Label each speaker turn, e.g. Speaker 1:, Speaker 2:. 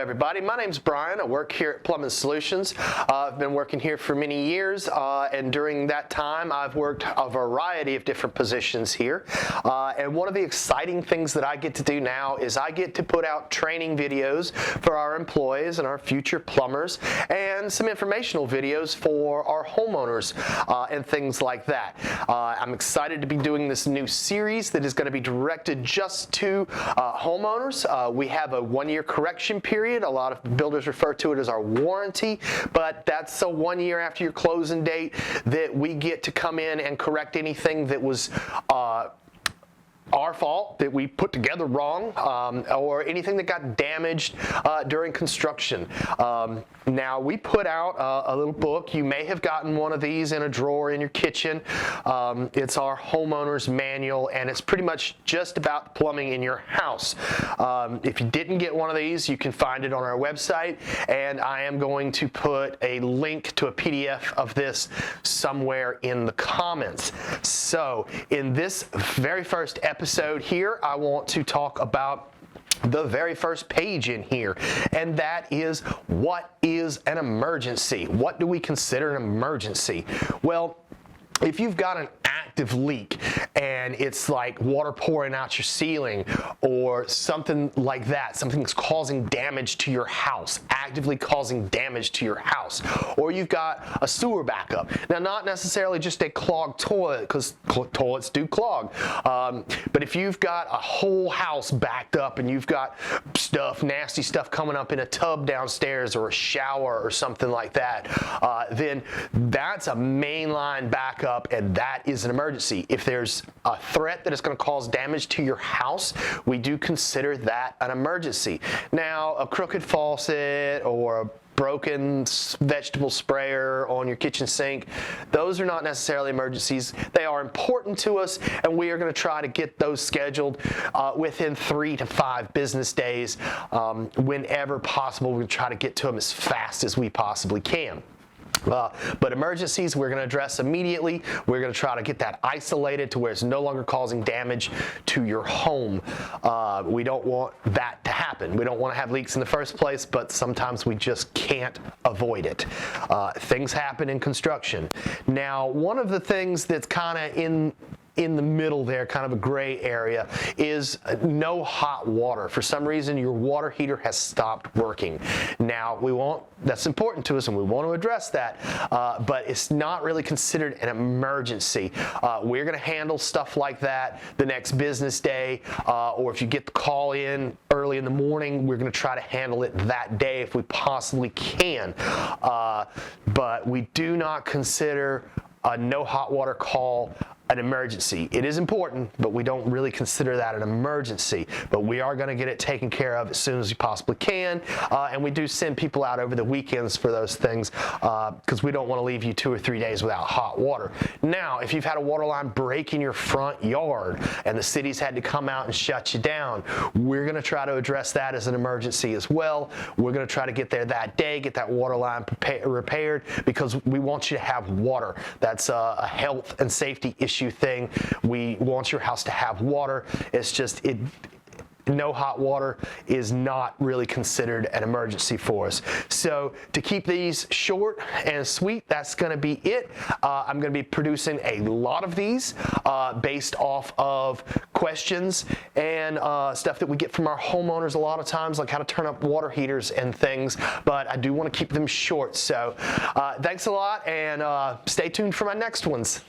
Speaker 1: everybody. My name's Brian. I work here at Plumbing Solutions. I've been working here for many years, and during that time I've worked a variety of different positions here. And one of the exciting things that I get to do now is I get to put out training videos for our employees and our future plumbers, and some informational videos for our homeowners and things like that. I'm excited to be doing this new series that is going to be directed just to homeowners. We have a one-year correction period. A lot of builders refer to it as our warranty, but that's a 1 year after your closing date that we get to come in and correct anything that was our fault, that we put together wrong, or anything that got damaged during construction. Now, we put out a little book. You may have gotten one of these in a drawer in your kitchen. It's our homeowner's manual, and it's pretty much just about plumbing in your house. If you didn't get one of these, you can find it on our website, and I am going to put a link to a PDF of this somewhere in the comments. So, in this very first episode here, I want to talk about the very first page in here, and that is, what is an emergency? What do we consider an emergency? Well, if you've got an active leak and it's like water pouring out your ceiling or something like that, something that's causing damage to your house, actively causing damage to your house, or you've got a sewer backup. Now, not necessarily just a clogged toilet, because toilets do clog, but if you've got a whole house backed up and you've got nasty stuff coming up in a tub downstairs or a shower or something like that, then that's a mainline backup, and that is an emergency. If there's a threat that is going to cause damage to your house, we do consider that an emergency. Now, a crooked faucet or a broken vegetable sprayer on your kitchen sink, those are not necessarily emergencies. They are important to us, and we are going to try to get those scheduled within 3 to 5 business days. Whenever possible, we're going to try to get to them as fast as we possibly can. But emergencies, we're going to address immediately. We're going to try to get that isolated to where it's no longer causing damage to your home. We don't want that to happen. We don't want to have leaks in the first place, but sometimes we just can't avoid it. Things happen in construction. Now, one of the things that's kind of in the middle there, kind of a gray area, is no hot water. For some reason, your water heater has stopped working. Now, that's important to us, and we want to address that, but it's not really considered an emergency. We're going to handle stuff like that the next business day, or if you get the call in early in the morning, we're going to try to handle it that day if we possibly can. But we do not consider a no hot water call an emergency. It is important, but we don't really consider that an emergency. But we are going to get it taken care of as soon as we possibly can, and we do send people out over the weekends for those things, because we don't want to leave you 2 or 3 days without hot water. Now, if you've had a water line break in your front yard and the city's had to come out and shut you down, we're going to try to address that as an emergency as well. We're going to try to get there that day, get that water line repaired, because we want you to have water. That's a health and safety issue thing. We want your house to have water. It's just no hot water is not really considered an emergency for us. So to keep these short and sweet, that's going to be it. I'm going to be producing a lot of these based off of questions and stuff that we get from our homeowners a lot of times, like how to turn up water heaters and things, but I do want to keep them short. So thanks a lot, and stay tuned for my next ones.